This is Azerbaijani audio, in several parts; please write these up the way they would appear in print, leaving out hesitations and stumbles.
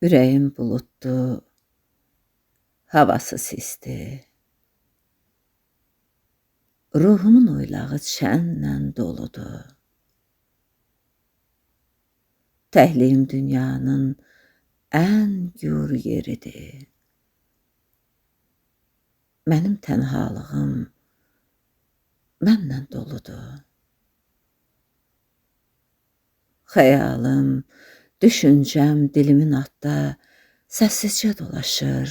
Ürəyim buluddu, havası sisdi. Ruhumun oylağı çənlə doludur. Təhliyim dünyanın ən gür yeridir. Mənim tənhalığım mənlə doludur. Xəyalım, düşüncəm dilimin atda səssizcə dolaşır,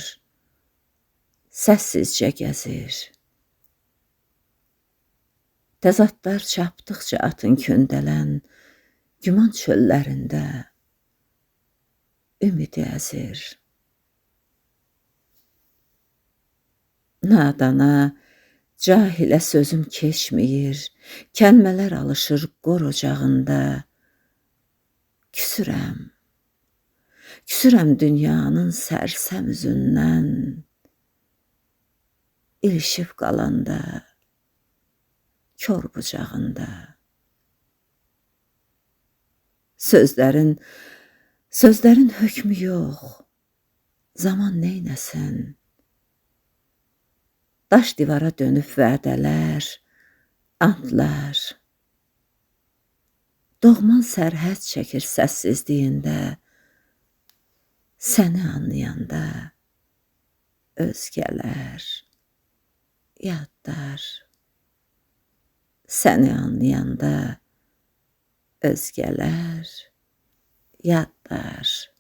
səssizcə gəzir. Təzadlar çapdıqca atın köndələn güman çöllərində ümidi əzir. Nadana, cahilə sözüm keçməyir, kəlmələr alışır qor ocağında. Küsürəm dünyanın sərsəm üzündən, ilişib qalanda kor bucağında. Sözlərin hökmü yox, zaman neynəsin? Daş divara dönüb vədələr, andlar. Doğman sərhəd çəkir səssizliyində, səni anlayanda özgələr yadlar. Səni anlayanda özgələr yadlar.